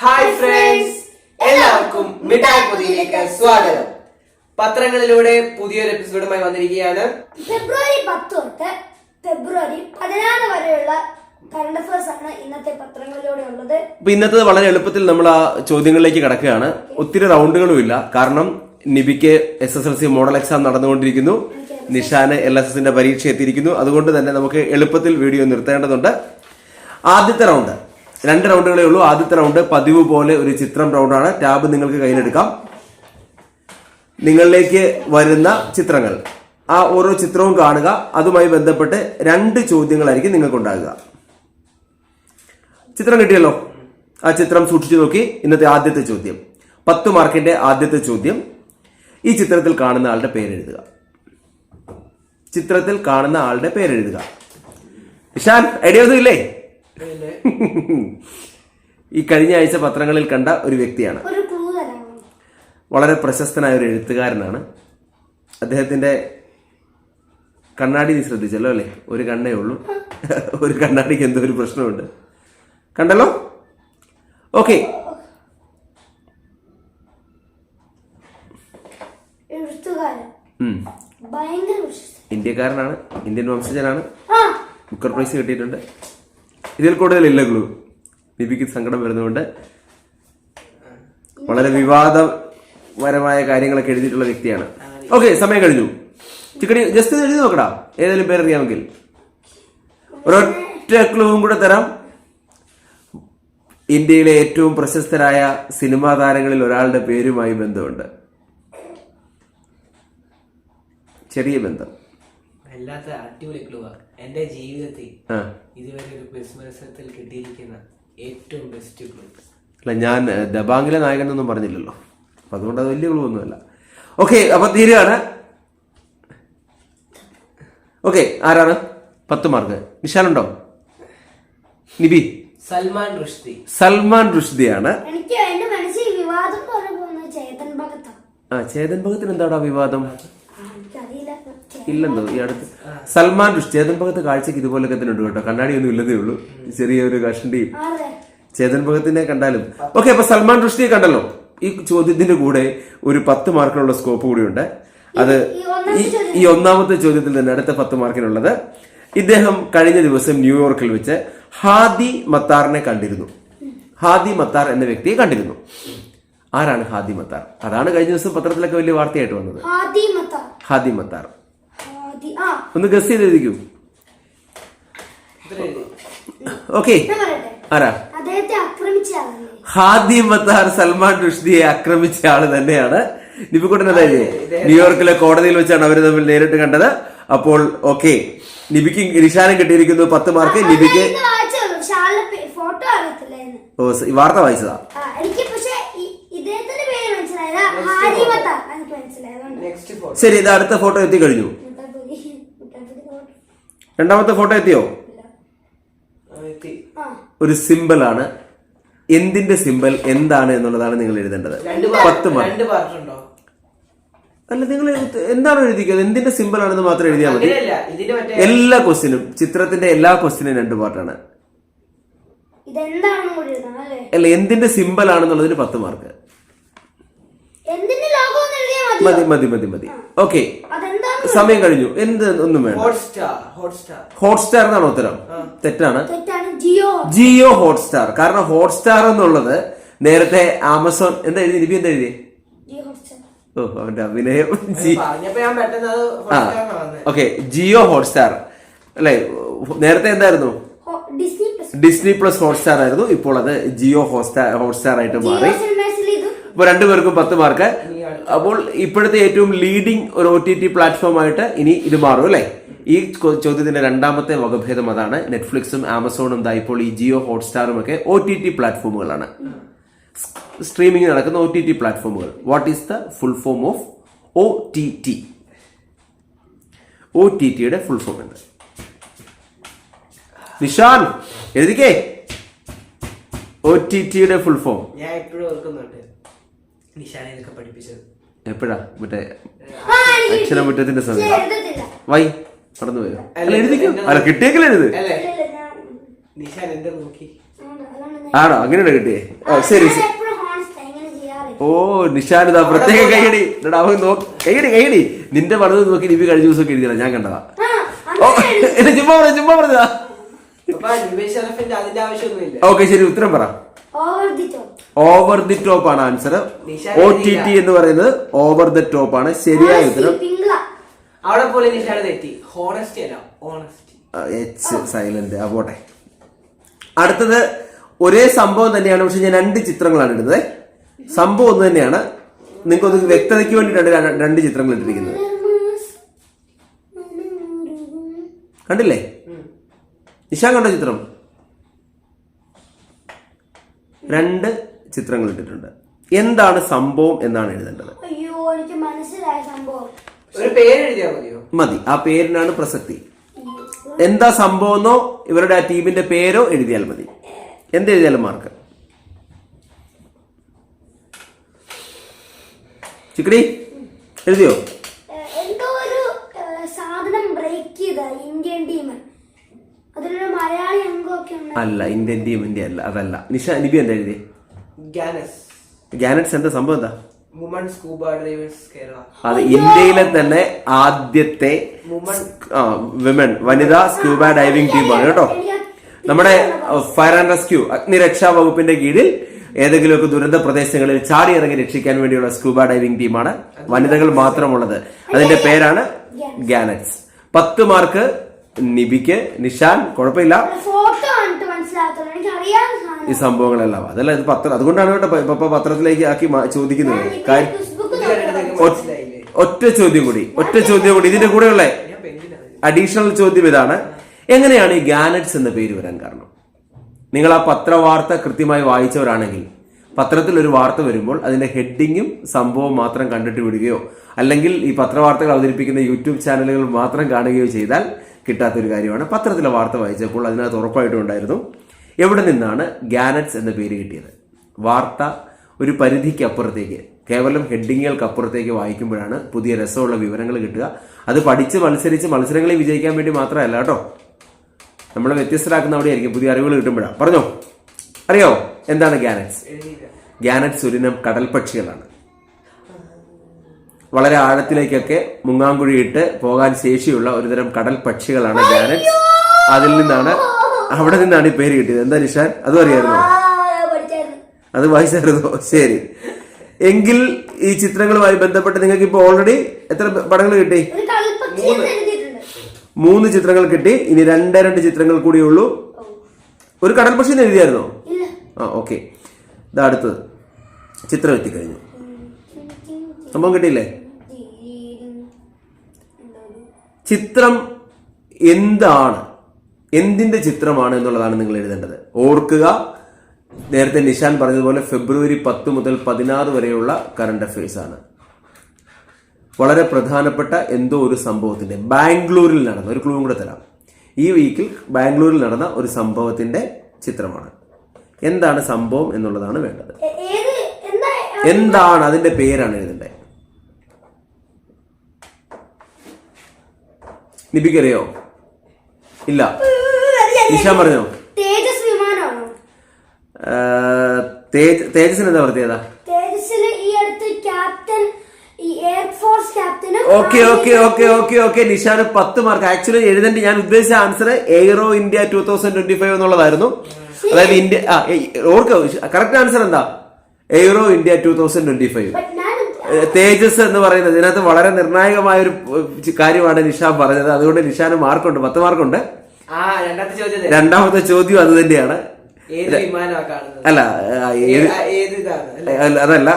Hi friends, എല്ലാവർക്കും മിഠായി പൊതിയിലേക്ക് സ്വാഗതം. പത്രങ്ങളിലൂടെ പുതിയൊരു എപ്പിസോഡുമായി വന്നിരിക്കുകയാണ്. ഫെബ്രുവരി 10 തൊട്ട് ഫെബ്രുവരി 16 വരെയുള്ള കറണ്ട് അഫയേഴ്സ് ആണ് ഇന്നത്തെ പത്രങ്ങളിലൂടെ ഉള്ളത്. അപ്പൊ ഇന്നത്തെ വളരെ എളുപ്പത്തിൽ നമ്മൾ ആ ചോദ്യങ്ങളിലേക്ക് കടക്കുകയാണ്. ഒത്തിരി റൗണ്ടുകളും ഇല്ല, കാരണം നിബിക്ക് SSLC മോഡൽ എക്സാം നടന്നുകൊണ്ടിരിക്കുന്നു, നിഷാന് LSSന്റെ പരീക്ഷ എത്തിയിരിക്കുന്നു. അതുകൊണ്ട് തന്നെ നമുക്ക് എളുപ്പത്തിൽ വീഡിയോ നിർത്തേണ്ടതുണ്ട്. ആദ്യത്തെ റൗണ്ട് 2 റൗണ്ടുകളേ ഉള്ളൂ. ആദ്യത്തെ റൗണ്ട് പതിവ് പോലെ ഒരു ചിത്രം റൗണ്ടാണ്. ടാബ് നിങ്ങൾക്ക് കയ്യിലെടുക്കാം. നിങ്ങളിലേക്ക് വരുന്ന ചിത്രങ്ങൾ, ആ ഓരോ ചിത്രവും കാണുക. അതുമായി ബന്ധപ്പെട്ട് 2 ചോദ്യങ്ങളായിരിക്കും നിങ്ങൾക്കുണ്ടാകുക. ചിത്രം കിട്ടിയല്ലോ, ആ ചിത്രം സൂക്ഷിച്ചു നോക്കി. ഇന്നത്തെ ആദ്യത്തെ ചോദ്യം, 10 മാർക്കിന്റെ ആദ്യത്തെ ചോദ്യം. ഈ ചിത്രത്തിൽ കാണുന്ന ആളുടെ പേരെഴുതുക. ചിത്രത്തിൽ കാണുന്ന ആളുടെ പേരെഴുതുക. ഇഷാൻ, ഐഡിയ ഒന്നും ഇല്ലേ? ഈ കഴിഞ്ഞ ആഴ്ച പത്രങ്ങളിൽ കണ്ട ഒരു വ്യക്തിയാണ്. വളരെ പ്രശസ്തനായ ഒരു എഴുത്തുകാരനാണ്. അദ്ദേഹത്തിന്റെ കണ്ണാടി നീ ശ്രദ്ധിച്ചല്ലോ അല്ലേ? ഒരു കണ്ണേ ഉള്ളൂ. ഒരു കണ്ണാടിക്ക് എന്തോ ഒരു പ്രശ്നമുണ്ട്. കണ്ടല്ലോ? ഓക്കെ, ഇന്ത്യക്കാരനാണ്, ഇന്ത്യൻ വംശജനാണ്. ബുക്കർ പ്രൈസ് കിട്ടിയിട്ടുണ്ട്. ഇതിൽ കൂടുതലില്ല ക്ലൂ. നിബിക്ക് സങ്കടം വരുന്നതുകൊണ്ട് വളരെ വിവാദപരമായ കാര്യങ്ങളൊക്കെ എഴുതിയിട്ടുള്ള വ്യക്തിയാണ്. ഓക്കെ, സമയം കഴിഞ്ഞു. ചിക്കടി ജസ്റ്റ് എഴുതി നോക്കടാ, ഏതെങ്കിലും പേരറിയാമെങ്കിൽ. ഒരൊറ്റ ക്ലൂവും കൂടെ തരാം. ഇന്ത്യയിലെ ഏറ്റവും പ്രശസ്തരായ സിനിമാ താരങ്ങളിൽ ഒരാളുടെ പേരുമായി ബന്ധമുണ്ട്. ചെറിയ ബന്ധം. വല്ലാത്ത അടിപൊളി ക്ലൂവാ. എന്റെ ജീവിതത്തിൽ ഇതുവരെ ഒരു ക്വിസ് മത്സരത്തിൽ കിട്ടിയിരിക്കുന്ന ഏറ്റവും ബെസ്റ്റ് ക്ലൂ. അല്ല, ഞാൻ ദബാങ്ങിലെ നായകൻ എന്നൊന്നും പറഞ്ഞില്ലല്ലോ, അപ്പൊ അതുകൊണ്ട് അത് വലിയ ക്ലൂ ഒന്നുമല്ല. ഓക്കെ, അപ്പൊ തീരുകയാണ്. ഓക്കെ, ആരാണ്? 10 മാർക്ക്. നിഷാനുണ്ടോ? നിബി? സൽമാൻ റുഷ്ദി. സൽമാൻ റുഷ്ദിയാണ്. എനിക്ക് എന്റെ മനസ്സിൽ വിവാദം ചേതൻ ഭഗത്. ചേതൻ ഭഗത്തിന് എന്താടാ വിവാദം? ഇല്ലെന്തോ ഈ അടുത്ത്. സൽമാൻ റുഷ്ദി, ചേതൻ ഭഗത്ത് കാഴ്ചക്ക് ഇതുപോലൊക്കെ തന്നെ ഉണ്ട് കേട്ടോ. കണ്ണാടി ഒന്നും ഇല്ലതേ ഉള്ളൂ, ചെറിയൊരു കഷണ്ടിയും. ചേതൻ ഭഗത്തിനെ കണ്ടാലും. ഓക്കെ, അപ്പൊ സൽമാൻ റുഷ്ദിയെ കണ്ടല്ലോ. ഈ ചോദ്യത്തിന്റെ കൂടെ ഒരു 10 മാർക്കിനുള്ള സ്കോപ്പ് കൂടിയുണ്ട്. അത് ഈ ഒന്നാമത്തെ ചോദ്യത്തിൽ തന്നെ അടുത്ത 10 മാർക്കിനുള്ളത്. ഇദ്ദേഹം കഴിഞ്ഞ ദിവസം ന്യൂയോർക്കിൽ വെച്ച് ഹാദി മത്താറിനെ കണ്ടിരുന്നു. ഹാദി മത്താർ എന്ന വ്യക്തിയെ കണ്ടിരുന്നു. ആരാണ് ഹാദി മത്താർ? അതാണ് കഴിഞ്ഞ ദിവസം പത്രത്തിലൊക്കെ വലിയ വാർത്തയായിട്ട് വന്നത്. ഹാദി മത്താർ ഒന്ന് ഗസ് ചെയ്ത് എഴുതിക്കൂ. ഓക്കെ, ആരാ? ഹാദി മത്താർ സൽമാൻ റുഷ്ദിയെ ആക്രമിച്ച ആള് തന്നെയാണ്. നിബിക്കുട്ടൻ അതായത് ന്യൂയോർക്കിലെ കോടതിയിൽ വെച്ചാണ് അവർ തമ്മിൽ നേരിട്ട് കണ്ടത്. അപ്പോൾ ഓക്കെ, നിബിക്ക് നിഷാനും കിട്ടിയിരിക്കുന്നു 10 മാർക്ക്. നിബിക്ക് വാർത്ത വായിച്ചതാ. ശരി, ഇത് അടുത്ത ഫോട്ടോ എത്തിക്കഴിഞ്ഞു. രണ്ടാമത്തെ ഫോട്ടോ എത്തിയോ? ഒരു സിമ്പിൾ ആണ്. എന്തിന്റെ സിമ്പിൾ എന്താണ് എന്നുള്ളതാണ് നിങ്ങൾ എഴുതേണ്ടത്. 10 മാർക്ക്. അല്ല, നിങ്ങൾ എന്താണ് എഴുതിക്കുന്നത്? എന്തിന്റെ സിമ്പിൾ ആണെന്ന് മാത്രം എഴുതിയാൽ മതി. എല്ലാ ക്വസ്റ്റിനും, ചിത്രത്തിന്റെ എല്ലാ ക്വസ്റ്റിനും 2 പാർട്ടാണ്. അല്ല, എന്തിന്റെ സിമ്പിൾ ആണെന്നുള്ളതിന് 10 മാർക്ക്. മതി മതി മതി മതി. ഓക്കെ, സമയം കഴിഞ്ഞു. എന്ത് ഒന്നും വേണ്ട. ഹോട്ട്സ്റ്റാർ എന്നാണ് ഉത്തരം. തെറ്റാണ്. ജിയോ ഹോട്ട്സ്റ്റാർ. കാരണം ഹോട്ട്സ്റ്റാർ എന്നുള്ളത് നേരത്തെ ആമസോൺ. എന്താ എഴുതി നിബി? എന്താ എഴുതി? ഓ, അവന്റെ അഭിനയം. ഓക്കെ, ജിയോ ഹോട്ട്സ്റ്റാർ അല്ലെ? നേരത്തെ എന്തായിരുന്നു? ഡിസ്നി പ്ലസ് ഹോട്ട്സ്റ്റാർ ആയിരുന്നു. ഇപ്പോൾ അത് ജിയോ ഹോട്ട്സ്റ്റാർ ആയിട്ട് മാറി. അപ്പൊ 2 പേർക്കും 10 മാർക്ക്. അപ്പോൾ ഇപ്പോഴത്തെ ഏറ്റവും ലീഡിംഗ് ഒരു OTT പ്ലാറ്റ്ഫോം ആയിട്ട് ഇനി ഇത് മാറും അല്ലെ? ഈ ചോദ്യത്തിന്റെ രണ്ടാമത്തെ വകഭേദം അതാണ്. നെറ്റ്ഫ്ലിക്സും ആമസോണും ഇപ്പോൾ ഈ ജിയോ ഹോട്ട്സ്റ്റാറും ഒക്കെ OTT പ്ലാറ്റ്ഫോമുകളാണ്. സ്ട്രീമിംഗ് നടക്കുന്ന OTT പ്ലാറ്റ്ഫോമുകൾ. What is the full form of OTT? OTTയുടെ ഫുൾ ഫോം എന്ത്? നിഷാൻ എഴുതിക്കേ. OTTയുടെ ഫുൾ ഫോം ഞാൻ എപ്പോഴും ഓർക്കുന്നുണ്ട്. നിഷാനെ ഇതൊക്കെ പഠിപ്പിച്ചത് എപ്പോഴാ? മറ്റേ അക്ഷരമുറ്റത്തിന്റെ സമയം. വൈ മറന്നു വരും. അല്ല, എഴുതിക്കോ. അല്ല, കിട്ടിയെങ്കിലും എഴുത്. നിഷാൻ എന്റെ നോക്കി ആണോ? അങ്ങനെയാണ് കിട്ടിയേ? ഓ ശരി ശരി. എപ്പോഴും ഹോണസ്റ്റ് ഇങ്ങനെ ചെയ്യാറില്ല. ഓ നിഷാൻ ഇതാ പ്രത്യേക കൈയടി. അവൻ കൈയടി. നിന്റെ പടം നോക്കി നിബി കഴിഞ്ഞ ദിവസം എഴുതിയതാ, ഞാൻ കണ്ടതാ. ഓ എന്നെ ചുമ്മാ പറഞ്ഞതാ. അപ്പൊ നിവേഷ് ഷറഫിന്റെ അതിന്റെ ആവശ്യമൊന്നുമില്ല. ഓക്കെ ശരി, ഉത്തരം പറ. ഓവർ ദി ടോപ്പ് ആണ് ആൻസർ. OTT എന്ന് പറയുന്നത് ഓവർ ദ ടോപ്പ് ആണ് ശരിയായ ഉത്തരം. അവിടെ പോലെ നിഷാണ് തെറ്റി. ഹോണസ്റ്റി അല്ല, ഓണസ്റ്റി. സൈലന്റ്. പോട്ടെ. അടുത്തത് ഒരേ സംഭവം തന്നെയാണ്, പക്ഷെ ഞാൻ 2 ചിത്രങ്ങളാണ് ഇടുന്നത്. സംഭവം ഒന്ന് തന്നെയാണ്, നിങ്ങൾക്കൊന്ന് വ്യക്തതയ്ക്ക് വേണ്ടിയിട്ടാണ് 2 ചിത്രങ്ങൾ ഇട്ടിരിക്കുന്നത്. കണ്ടില്ലേ? നിഷാൻ കണ്ട ചിത്രം? 2 ചിത്രങ്ങൾ ഇട്ടിട്ടുണ്ട്. എന്താണ് സംഭവം എന്നാണ് എഴുതേണ്ടത്. അയ്യോ എനിക്ക് മനസ്സിലായ സംഭവം. ഒരു പേര് എഴുതിയാൽ മതിയോ? മതി, ആ പേരിനാണ് പ്രസക്തി. എന്താ സംഭവമെന്നോ ഇവരുടെ ആ ടീമിന്റെ പേരോ എഴുതിയാൽ മതി. എന്തെഴുതിയാലും മാർക്ക്. ചിക്കടി എഴുതിയോ? എന്തോ ഒരു സാധനം ബ്രേക്ക് ചെയ്ത ഇന്ത്യൻ ടീം, അതിലൊരു മലയാളി അംഗമൊക്കെ അല്ല, ഇന്ത്യൻ ടീമിന്റെ അല്ല, അതല്ല. നിബി എന്താ എഴുതി? ഗാനറ്റ്സ്. എന്താ സംഭവം? എന്താ? Woman scuba divers Kerala. അത് ഇന്ത്യയിലെ തന്നെ ആദ്യത്തെ വിമൻ വനിതാ സ്കൂബ ഡൈവിംഗ് ടീമാണ് കേട്ടോ. നമ്മുടെ ഫയർ ആൻഡ് റെസ്ക്യൂ അഗ്നിരക്ഷാ വകുപ്പിന്റെ കീഴിൽ ഏതെങ്കിലുമൊക്കെ ദുരന്ത പ്രദേശങ്ങളിൽ ചാടി ഇറങ്ങി രക്ഷിക്കാൻ വേണ്ടിയുള്ള സ്കൂബ ഡൈവിംഗ് ടീമാണ്, വനിതകൾ മാത്രമുള്ളത്. അതിന്റെ പേരാണ് ഗാനറ്റ്സ്. 10 മാർക്ക് നിബിക്ക്. നിഷാൻ കുഴപ്പമില്ല. ഈ സംഭവങ്ങളെല്ലാം അതല്ല, ഇത് പത്രം, അതുകൊണ്ടാണ് കേട്ടോ ഇപ്പൊ പത്രത്തിലേക്ക് ആക്കി ചോദിക്കുന്നത്. ഒറ്റ ചോദ്യം കൂടി. ഇതിന്റെ കൂടെയുള്ള അഡീഷണൽ ചോദ്യം ഇതാണ്: എങ്ങനെയാണ് ഈ ഗാനറ്റ്സ് എന്ന പേര് വരാൻ കാരണം? നിങ്ങൾ ആ പത്രവാർത്ത കൃത്യമായി വായിച്ചവരാണെങ്കിൽ, പത്രത്തിൽ ഒരു വാർത്ത വരുമ്പോൾ അതിന്റെ ഹെഡിങ്ങും സംഭവം മാത്രം കണ്ടിട്ട് വിടുകയോ അല്ലെങ്കിൽ ഈ പത്രവാർത്തകൾ അവതരിപ്പിക്കുന്ന യൂട്യൂബ് ചാനലുകൾ മാത്രം കാണുകയോ ചെയ്താൽ കിട്ടാത്തൊരു കാര്യമാണ്. പത്രത്തിലെ വാർത്ത വായിച്ചപ്പോൾ അതിനകത്ത് ഉറപ്പായിട്ടും ഉണ്ടായിരുന്നു എവിടെ നിന്നാണ് ഗാനറ്റ്സ് എന്ന പേര് കിട്ടിയത്. വാർത്ത ഒരു പരിധിക്ക് അപ്പുറത്തേക്ക്, കേവലം ഹെഡിങ്ങുകൾക്ക് അപ്പുറത്തേക്ക് വായിക്കുമ്പോഴാണ് പുതിയ രസമുള്ള വിവരങ്ങൾ കിട്ടുക. അത് പഠിച്ച് മത്സരിച്ച് മത്സരങ്ങളിൽ വിജയിക്കാൻ വേണ്ടി മാത്രമല്ല കേട്ടോ, നമ്മളെ വ്യത്യസ്തരാക്കുന്ന അവിടെ ആയിരിക്കും പുതിയ അറിവുകൾ കിട്ടുമ്പോഴാണ്. പറഞ്ഞോ, അറിയോ എന്താണ് ഗാനറ്റ്സ്? ഗാനറ്റ്സ് ഒരിനം കടൽ പക്ഷികളാണ്. വളരെ ആഴത്തിലേക്കൊക്കെ മുങ്ങാങ്കുഴിയിട്ട് പോകാൻ ശേഷിയുള്ള ഒരുതരം കടൽ പക്ഷികളാണ് ഗാനറ്റ്സ്. അവിടെ നിന്നാണ് ഈ പേര് കിട്ടിയത്. എന്താ നിഷാൻ, അതും അറിയാമായിരുന്നോ? അത് വായിച്ചായിരുന്നോ? ശരി. എങ്കിൽ ഈ ചിത്രങ്ങളുമായി ബന്ധപ്പെട്ട് നിങ്ങൾക്ക് ഇപ്പൊ ഓൾറെഡി എത്ര പടങ്ങൾ കിട്ടി? 3 ചിത്രങ്ങൾ കിട്ടി. ഇനി 2 ചിത്രങ്ങൾ കൂടിയേ ഉള്ളൂ. ഒരു കടൽ പക്ഷി എഴുതിയായിരുന്നോ? ഓക്കെ. ഇതാ അടുത്തത് ചിത്രം എത്തിക്കഴിഞ്ഞു. സംഭവം കിട്ടിയില്ലേ? ചിത്രം എന്താണ്, എന്തിന്റെ ചിത്രമാണ് എന്നുള്ളതാണ് നിങ്ങൾ എഴുതേണ്ടത്. ഓർക്കുക, നേരത്തെ നിഷാൻ പറഞ്ഞതുപോലെ ഫെബ്രുവരി 10 മുതൽ 16 വരെയുള്ള കറണ്ട് അഫയേഴ്സ് ആണ്. വളരെ പ്രധാനപ്പെട്ട എന്തോ ഒരു സംഭവത്തിന്റെ, ബാംഗ്ലൂരിൽ നടന്ന ഒരു ക്ലൂ കൂടെ തരാം. ഈ വീക്കിൽ ബാംഗ്ലൂരിൽ നടന്ന ഒരു സംഭവത്തിന്റെ ചിത്രമാണ്. എന്താണ് സംഭവം എന്നുള്ളതാണ് വേണ്ടത്. എന്താണ് അതിന്റെ പേരാണ് എഴുതേണ്ടത്. നിബിക്കറിയോ? ഇല്ല. നിഷാൻ പറഞ്ഞോ? തേജസ് വിമാനമാണോ? തേജസിന് എന്താ പ്രത്യേകത? തേജസിന് ഈ അടുത്ത് ക്യാപ്റ്റൻ, ഈ എയർഫോഴ്സ് ക്യാപ്റ്റന്. ഓക്കെ. നിഷാന് 10 മാർക്ക്. ആക്ച്വലി എഴുതേണ്ട ഞാൻ ഉദ്ദേശിച്ച ആൻസർ എയ്റോ ഇന്ത്യ 2025 എന്നുള്ളതായിരുന്നു. അതായത് ഇന്ത്യ, കറക്റ്റ് ആൻസർ എന്താ? Aero India 2025. തേജസ് എന്ന് പറയുന്നത് ഇതിനകത്ത് വളരെ നിർണായകമായ ഒരു കാര്യമാണ് നിഷാൻ പറഞ്ഞത്. അതുകൊണ്ട് നിഷാന് മാർക്കുണ്ട്, 10 മാർക്കുണ്ട്. രണ്ടാമത്തെ ചോദ്യം അത് തന്നെയാണ്. അല്ല, അതല്ല,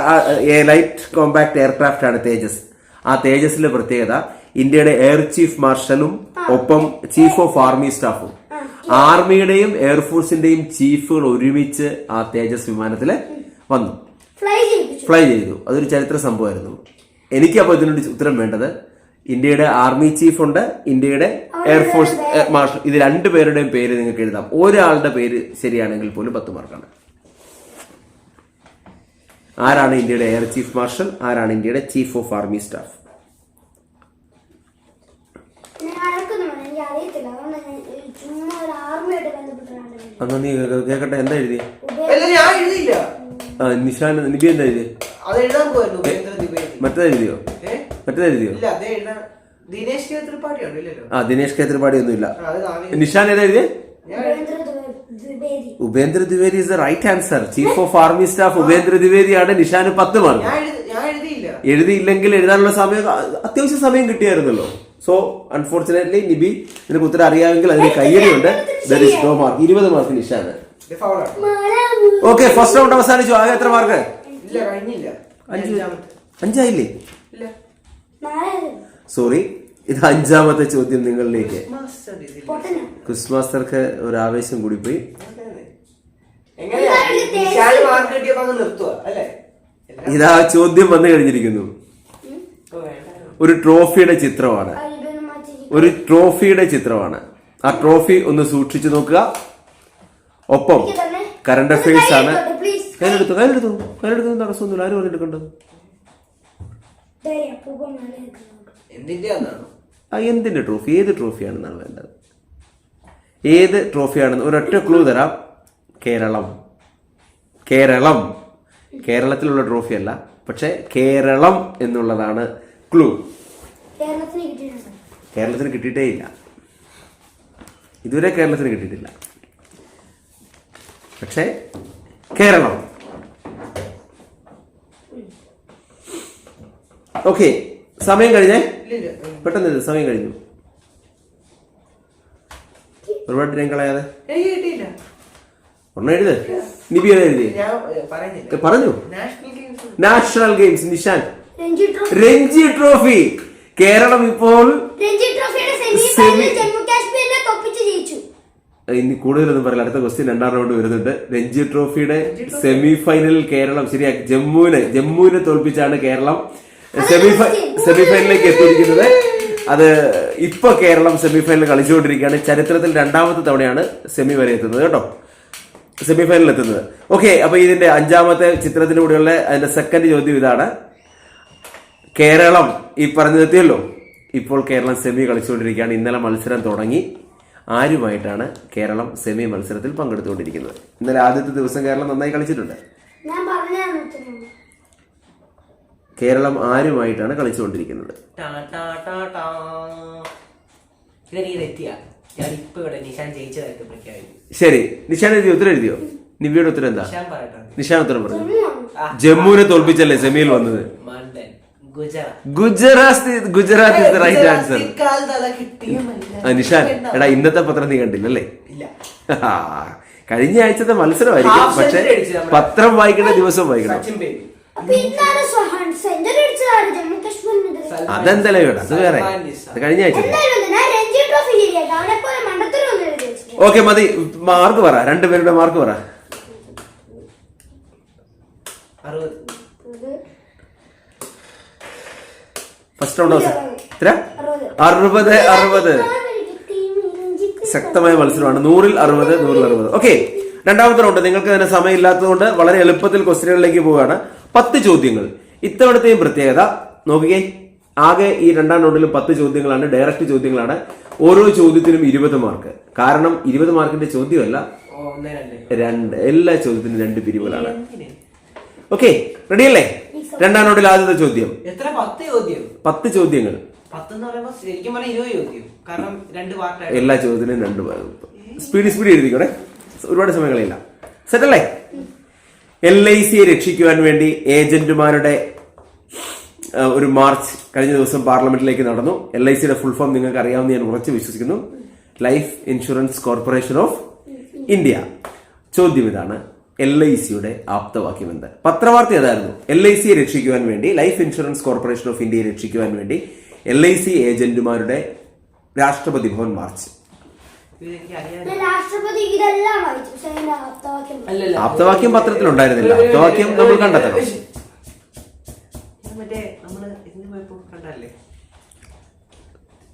ലൈറ്റ് കോമ്പാക്ട് എയർക്രാഫ്റ്റ് ആണ് തേജസ്. ആ തേജസിലെ പ്രത്യേകത ഇന്ത്യയുടെ എയർ ചീഫ് മാർഷലും ഒപ്പം ചീഫ് ഓഫ് ആർമി സ്റ്റാഫും, ആർമിയുടെയും എയർഫോഴ്സിന്റെയും ചീഫുകൾ ഒരുമിച്ച് ആ തേജസ് വിമാനത്തില് വന്നു, ഫ്ലൈ ചെയ്തു. അതൊരു ചരിത്ര സംഭവമായിരുന്നു. എനിക്ക് അപ്പോൾ ഇതിനൊരു ഉത്തരം വേണ്ടത്, ഇന്ത്യയുടെ ആർമി ചീഫ് ഉണ്ട്, ഇന്ത്യയുടെ എയർഫോഴ്സ് മാർഷൽ, ഇത് 2 പേരുടെയും പേര് നിങ്ങൾക്ക് എഴുതാം. ഒരാളുടെ പേര് ശരിയാണെങ്കിൽ പോലും 10 മാർക്കാണ്. ആരാണ് ഇന്ത്യയുടെ എയർ ചീഫ് മാർഷൽ, ആരാണ് ഇന്ത്യയുടെ ചീഫ് ഓഫ് ആർമി സ്റ്റാഫ്? എന്നാ നീ കേക്കട്ടെ, എന്താ എഴുതി? എഴുതിയില്ല. നിഷാൻ നിബി എന്താ എഴുതിയ? അത് എഴുതാൻ പോയിരുന്നു ഉപേന്ദ്ര ദ്വിവേദി. മറ്റേതെഴുതിയോ? മറ്റേതെഴുതിയോ? ഇല്ല, അതേ എഴുതാൻ. ദിനേശ് കെ ത്രിപാഠി ഉണ്ടല്ലോ. ദിനേശ് കെ ത്രിപാഠി ഒന്നുമില്ല. നിഷാൻ ഏതാ എഴുതിയ? Upendra Dwivedi is the right answer. Chief of army staff Upendra ദ്വിവേദിയാണ്. നിഷാന് 10 മാർക്ക്. എഴുതിയില്ലെങ്കിൽ എഴുതാനുള്ള സമയം അത്യാവശ്യം സമയം കിട്ടിയായിരുന്നല്ലോ. സോ അൺഫോർച്ചുനേറ്റ്ലി നിബി നിനക്ക് ഉത്തരം അറിയാമെങ്കിൽ അതിന് കയ്യടിയുണ്ട്. 20 മാർക്ക്. 20 മാർക്ക് നിഷാന്. ഓക്കെ, ഫസ്റ്റ് റൗണ്ട് അവസാനിച്ചു. ആകെ എത്ര മാർക്ക്? 5 സോറി, ഇത് 5ാമത്തെ ചോദ്യം നിങ്ങളിലേക്ക്. ക്വിസ് മാസ്റ്റർക്ക് ഒരു ആവേശം കൂടി പോയി. ഇതാ ചോദ്യം വന്നു കഴിഞ്ഞിരിക്കുന്നു. ഒരു ട്രോഫിയുടെ ചിത്രമാണ്. ആ ട്രോഫി ഒന്ന് സൂക്ഷിച്ചു നോക്കുക. ഒപ്പം കറണ്ട് അഫയേഴ്സ് ആണ്. കയ്യിലെടുത്തു തടസ്സമൊന്നുമില്ല. ആരും പറഞ്ഞെടുക്കണ്ടത് എന്തിന്റെ ട്രോഫി? ഏത് ട്രോഫിയാണെന്നാണ് വേണ്ടത്? ഏത് ട്രോഫിയാണെന്ന് ഒരൊറ്റ ക്ലൂ തരാം. കേരളത്തിലുള്ള ട്രോഫി അല്ല, പക്ഷെ കേരളം എന്നുള്ളതാണ് ക്ലൂ. കേരളത്തിന് കിട്ടിയിട്ടേ ഇല്ല. ഇതുവരെ കേരളത്തിന് കിട്ടിയിട്ടില്ല, പക്ഷെ കേരളം. ഓക്കെ, സമയം കഴിഞ്ഞേ. പെട്ടെന്ന് സമയം കഴിഞ്ഞു. ഒരുപാട് ടൈം കളയാതെ ഒന്നും എഴുത്. നിബി എഴുതി പറഞ്ഞു. National games. Nishan Ranji trophy. Keralam ഇപ്പോൾ ഇനി കൂടുതലൊന്നും പറയില്ല. അടുത്ത ക്വസ്റ്റ്യൻ 2ാം റൗണ്ട് വരുന്നുണ്ട്. രഞ്ജി ട്രോഫിയുടെ സെമി ഫൈനലിൽ കേരളം ശരിയാ ജമ്മുവിനെ തോൽപ്പിച്ചാണ് കേരളം സെമിഫൈനലിലേക്ക് എത്തിയിരിക്കുന്നത്. അത് ഇപ്പൊ കേരളം സെമിഫൈനൽ കളിച്ചുകൊണ്ടിരിക്കുകയാണ്. ചരിത്രത്തിൽ 2ാമത്തെ തവണയാണ് സെമി വരെ എത്തുന്നത് കേട്ടോ, സെമിഫൈനലിൽ എത്തുന്നത്. ഓക്കെ, അപ്പൊ ഇതിന്റെ 5ാമത്തെ ചിത്രത്തിലൂടെയുള്ള അതിന്റെ സെക്കൻഡ് ചോദ്യം ഇതാണ്. കേരളം ഈ പറഞ്ഞതെത്തിയല്ലോ. ഇപ്പോൾ കേരളം സെമി കളിച്ചുകൊണ്ടിരിക്കുകയാണ്. ഇന്നലെ മത്സരം തുടങ്ങി. ആരുമായിട്ടാണ് കേരളം സെമി മത്സരത്തിൽ പങ്കെടുത്തുകൊണ്ടിരിക്കുന്നത്? ഇന്നലെ ആദ്യത്തെ ദിവസം കേരളം നന്നായി കളിച്ചിട്ടുണ്ട്. കേരളം ആരുമായിട്ടാണ് കളിച്ചുകൊണ്ടിരിക്കുന്നത്? ശരി, നിഷാൻ എഴുതിയോ? ഉത്തരം എഴുതിയോ? നിവിയുടെ ഉത്തരം എന്താ? നിഷാൻ ഉത്തരം പറഞ്ഞു. ജമ്മുവിനെ തോൽപ്പിച്ചല്ലേ സെമിയിൽ വന്നത്? Gujarat is the right answer. Nishan, എടാ ഇന്നത്തെ പത്രം നീ കണ്ടില്ലല്ലേ? കഴിഞ്ഞ ആഴ്ചത്തെ മത്സരമായിരിക്കും, പക്ഷെ പത്രം വായിക്കേണ്ട ദിവസം വായിക്കണം. അതെന്തല്ലേ വേണ്ട, അത് വേറെ. അത് കഴിഞ്ഞ ആഴ്ച. ഓക്കെ, മതി. മാർക്ക് പറ, 2 പേരുടെ മാർക്ക് പറ. First round 60. ശക്തമായ മത്സരമാണ്. 100ൽ 60. ഓക്കെ, 2ാമത്തെ റൗണ്ട്. നിങ്ങൾക്ക് തന്നെ സമയം ഇല്ലാത്തതുകൊണ്ട് വളരെ എളുപ്പത്തിൽ ക്വസ്റ്റ്യനുകളിലേക്ക് പോവുകയാണ്. 10 ചോദ്യങ്ങൾ. ഇത്തവണത്തെയും പ്രത്യേകത നോക്കിക്കേ. ആകെ ഈ 2ാം റൗണ്ടിലും 10 ചോദ്യങ്ങളാണ്. ഡയറക്റ്റ് ചോദ്യങ്ങളാണ്. ഓരോ ചോദ്യത്തിനും 20 മാർക്ക്. കാരണം 20 മാർക്കിന്റെ ചോദ്യമല്ല, എല്ലാ ചോദ്യത്തിനും 2 പിരിവുകളാണ്. ഓക്കെ, റെഡിയല്ലേ? 2ാം റൗണ്ടിൽ ആദ്യത്തെ ചോദ്യം. 10 ചോദ്യങ്ങൾ. എല്ലാ ചോദ്യത്തിനും 2 സ്പീഡ് എഴുതിക്കോടെ. ഒരുപാട് സമയങ്ങളില്ല. സെറ്റല്ലേ? LICയെ രക്ഷിക്കുവാൻ വേണ്ടി ഏജന്റുമാരുടെ ഒരു മാർച്ച് കഴിഞ്ഞ ദിവസം പാർലമെന്റിലേക്ക് നടന്നു. LICയുടെ ഫുൾ ഫോം നിങ്ങൾക്ക് അറിയാമെന്ന് ഞാൻ ഉറച്ചു വിശ്വസിക്കുന്നു. Life insurance corporation of India. ചോദ്യം ഇതാണ്, LICയുടെ ആപ്തവാക്യം എന്ത്? പത്രവാർത്ത ഏതായിരുന്നു? LICയെ രക്ഷിക്കുവാൻ വേണ്ടി, ലൈഫ് ഇൻഷുറൻസ് കോർപ്പറേഷൻ ഓഫ് ഇന്ത്യയെ രക്ഷിക്കുവാൻ വേണ്ടി LIC ഏജന്റുമാരുടെ രാഷ്ട്രപതി ഭവൻ മാർച്ച്. ആപ്തവാക്യം പത്രത്തിലുണ്ടായിരുന്നില്ല. ആപ്തവാക്യം നമ്മൾ കണ്ടെത്തണം.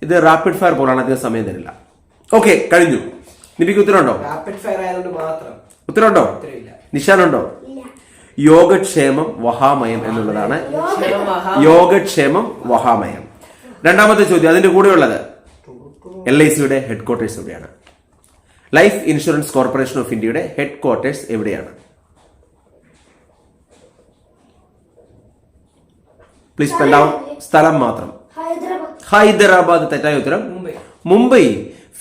ഇത് റാപ്പിഡ് ഫയർ പോലാണ്, അധികം സമയം തരില്ല. ഓക്കെ, കഴിഞ്ഞു. നിനക്ക് ഉത്തരവുണ്ടോ? ഉത്തരവുണ്ടോ? നിഷാനുണ്ടോ? യോഗക്ഷേമം വഹാമയം എന്നുള്ളതാണ്. യോഗക്ഷേമം വഹാമയം. 2ാമത്തെ ചോദ്യം, അതിന്റെ കൂടെയുള്ളത് LICയുടെ ഹെഡ് ക്വാർട്ടേഴ്സ് എവിടെയാണ്? ലൈഫ് ഇൻഷുറൻസ് കോർപ്പറേഷൻ ഓഫ് ഇന്ത്യയുടെ ഹെഡ് ക്വാർട്ടേഴ്സ് എവിടെയാണ്? Please spell down. സ്ഥലം മാത്രം. ഹൈദരാബാദ്. തെറ്റായ ഉത്തരം Mumbai.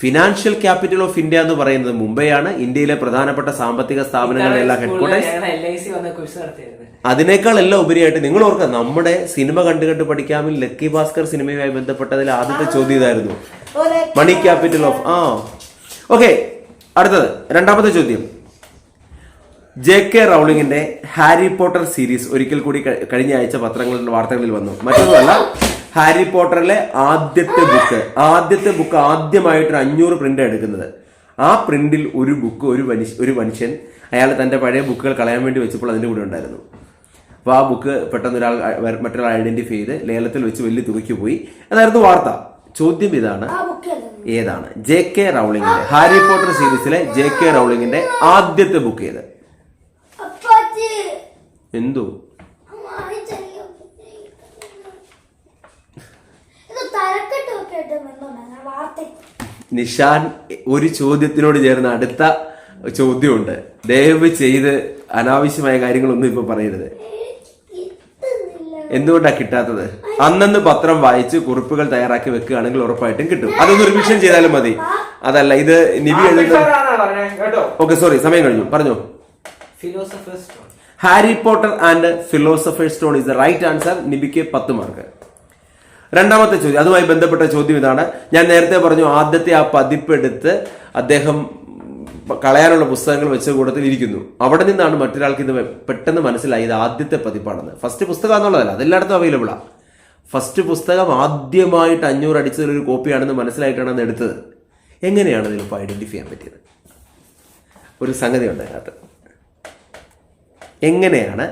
Financial capital of India എന്ന് പറയുന്നത് മുംബൈയാണ്. ഇന്ത്യയിലെ പ്രധാനപ്പെട്ട സാമ്പത്തിക സ്ഥാപനങ്ങളുടെ എല്ലാ ഹെഡ്ക്വാർട്ടേഴ്സ്. അതിനേക്കാൾ എല്ലാം ഉപരിയായിട്ട് നിങ്ങൾ ഓർക്കുക, നമ്മുടെ സിനിമ കണ്ടു പഠിക്കാമിൽ ലക്കി ഭാസ്കർ സിനിമയുമായി ബന്ധപ്പെട്ടതിൽ ആദ്യത്തെ ചോദ്യം ഇതായിരുന്നു, മണി ക്യാപിറ്റൽ ഓഫ്. ഓക്കെ, അടുത്തത് രണ്ടാമത്തെ ചോദ്യം. JK റൗളിങ്ങിന്റെ ഹാരി പോട്ടർ സീരീസ് ഒരിക്കൽ കൂടി കഴിഞ്ഞ ആഴ്ച പത്രങ്ങളിൽ വാർത്തകളിൽ വന്നു. മറ്റൊന്നുമല്ല, ഹാരി പോട്ടറിലെ ആദ്യത്തെ ബുക്ക് ആദ്യമായിട്ട് 500 പ്രിന്റ് എടുക്കുന്നത്. ആ പ്രിന്റിൽ ഒരു ബുക്ക് ഒരു മനുഷ്യൻ അയാൾ തന്റെ പഴയ ബുക്കുകൾ കളയാൻ വേണ്ടി വെച്ചപ്പോൾ അതിന്റെ കൂടെ ഉണ്ടായിരുന്നു. അപ്പൊ ആ ബുക്ക് പെട്ടെന്ന് മറ്റൊരാൾ ഐഡന്റിഫൈ ചെയ്ത് ലേലത്തിൽ വെച്ച് വലിയ തുകയ്ക്ക് പോയി. അതായിരുന്നു വാർത്ത. ചോദ്യം ഇതാണ്, ഏതാണ് JK റൗളിങ്ങിന്റെ ഹാരി പോട്ടർ സീരീസിലെ JK റൗളിങ്ങിന്റെ ആദ്യത്തെ ബുക്ക് ഏത്? എന്തോ നിഷാൻ ഒരു ചോദ്യത്തിനോട് ചേർന്ന് അടുത്ത ചോദ്യമുണ്ട്. ദയവ് ചെയ്ത് അനാവശ്യമായ കാര്യങ്ങളൊന്നും ഇപ്പൊ പറയരുത്. എന്തുകൊണ്ടാ കിട്ടാത്തത്? അന്നന്ന് പത്രം വായിച്ച് കുറിപ്പുകൾ തയ്യാറാക്കി വെക്കുകയാണെങ്കിൽ ഉറപ്പായിട്ടും കിട്ടും. അതൊന്ന് റിവിഷൻ ചെയ്താലും മതി. അതല്ല, ഇത് നിബി എഴുതുന്ന. ഓക്കെ, സോറി, സമയം കഴിഞ്ഞു, പറഞ്ഞു. Harry Potter and Philosopher's Stone is the right answer. നിബിക്ക് 10 മാർക്ക്. രണ്ടാമത്തെ ചോദ്യം, അതുമായി ബന്ധപ്പെട്ട ചോദ്യം ഇതാണ്. ഞാൻ നേരത്തെ പറഞ്ഞു, ആദ്യത്തെ ആ പതിപ്പെടുത്ത് അദ്ദേഹം കളയാനുള്ള പുസ്തകങ്ങൾ വെച്ച കൂട്ടത്തിൽ ഇരിക്കുന്നു. അവിടെ നിന്നാണ് മറ്റൊരാൾക്ക് ഇത് പെട്ടെന്ന് മനസ്സിലായി ഇത് ആദ്യത്തെ പതിപ്പാണെന്ന്. ഫസ്റ്റ് പുസ്തകം എന്നുള്ളതല്ല, അതെല്ലായിടത്തും അവൈലബിൾ ആണ്. ഫസ്റ്റ് പുസ്തകം ആദ്യമായിട്ട് 500 അടിച്ചതിലൊരു കോപ്പിയാണെന്ന് മനസ്സിലായിട്ടാണ് അത് എടുത്തത്. എങ്ങനെയാണ് ഇതിലിപ്പോൾ ഐഡന്റിഫൈ ചെയ്യാൻ പറ്റിയത്? ഒരു സംഗതി ഉണ്ട് അതിനകത്ത്. എങ്ങനെയാണ്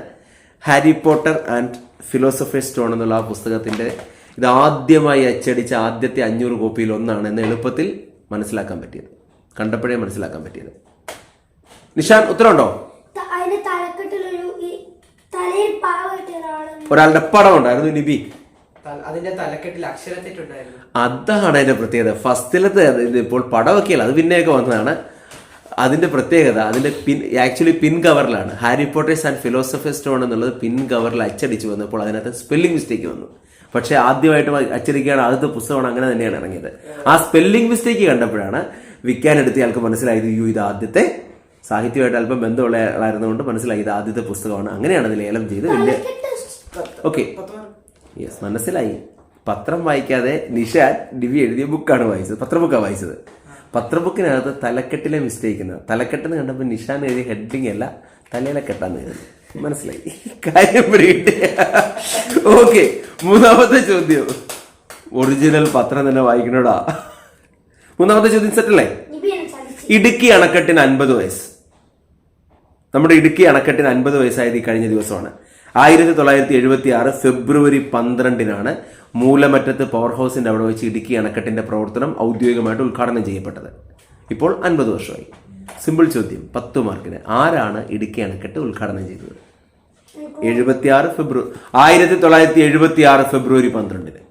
Harry Potter and Philosopher's stone എന്നുള്ള ആ പുസ്തകത്തിന്റെ ഇത് ആദ്യമായി അച്ചടിച്ച ആദ്യത്തെ 500 കോപ്പിയിൽ ഒന്നാണ് എന്ന് എളുപ്പത്തിൽ മനസ്സിലാക്കാൻ പറ്റിയത്, കണ്ടപ്പോഴേ മനസ്സിലാക്കാൻ പറ്റിയത്? നിഷാൻ, ഉത്തരവുണ്ടോ? ഒരാളുടെ പടം ഉണ്ടായിരുന്നു. നിബി, അതിന്റെ തലക്കെട്ടിൽ അക്ഷരത്തെറ്റുണ്ടായിരുന്നു. അതാണ് അതിന്റെ പ്രത്യേകത. ഫസ്റ്റിലത്തെ ഇപ്പോൾ പടമൊക്കെയല്ല, അത് പിന്നെയൊക്കെ വന്നതാണ്. അതിന്റെ പ്രത്യേകത അതിന്റെ ആക്ച്വലി പിൻ കവറിലാണ്. Harry Potter's and Philosopher's Stone എന്നുള്ളത് പിൻ കവറിൽ അച്ചടിച്ചു വന്നപ്പോൾ അതിനകത്ത് സ്പെല്ലിംഗ് മിസ്റ്റേക്ക് വന്നു. പക്ഷെ ആദ്യമായിട്ട് അച്ചടിക്കുകയാണ് ആദ്യത്തെ പുസ്തകമാണ്, അങ്ങനെ തന്നെയാണ് ഇറങ്ങിയത്. ആ സ്പെല്ലിംഗ് മിസ്റ്റേക്ക് കണ്ടപ്പോഴാണ് വിൽക്കാനെടുത്ത ആൾക്ക് മനസ്സിലായത്, ഇത് ആദ്യത്തെ സാഹിത്യമായിട്ട് അല്പം ബന്ധമുള്ള ആളായിരുന്നുകൊണ്ട് മനസ്സിലായി ഇത് ആദ്യത്തെ പുസ്തകമാണ്. അങ്ങനെയാണ് അത് ലേലം ചെയ്ത് വലിയ. ഓക്കെ, യെസ്, മനസ്സിലായി. പത്രം വായിക്കാതെ നിഷാൻ ദിവ്യ എഴുതിയ ബുക്കാണ് വായിച്ചത്, പത്രബുക്കാണ് വായിച്ചത്. പത്രബുക്കിനകത്ത് തലക്കെട്ടിലെ മിസ്റ്റേക്കുന്നത്, തലക്കെട്ടെന്ന് കണ്ടപ്പോൾ നിഷാൻ എഴുതിയ ഹെഡിങ് അല്ല തലയിലെ കെട്ടാന്ന് എഴുതി. മനസ്സിലായി കാര്യം. ഓക്കെ, മൂന്നാമത്തെ ചോദ്യം. ഒറിജിനൽ പത്രം തന്നെ വായിക്കണോടാ. മൂന്നാമത്തെ ചോദ്യം സെറ്റല്ലേ? ഇടുക്കി അണക്കെട്ടിന് 50 വയസ്സ്. നമ്മുടെ ഇടുക്കി അണക്കെട്ടിന് 50 വയസ്സായത് ഈ കഴിഞ്ഞ ദിവസമാണ്. 1976 ഫെബ്രുവരി 12-നാണ് മൂലമറ്റത്ത് പവർ ഹൗസിന്റെ അവിടെ വെച്ച് ഇടുക്കി അണക്കെട്ടിന്റെ പ്രവർത്തനം ഔദ്യോഗികമായിട്ട് ഉദ്ഘാടനം ചെയ്യപ്പെട്ടത്. ഇപ്പോൾ 50 വർഷമായി. സിമ്പിൾ ചോദ്യം, 10 മാർക്കിന്. ആരാണ് ഇടുക്കി അണക്കെട്ട് ഉദ്ഘാടനം ചെയ്തത്? 1976 ഫെബ്രുവരി 12-ന്.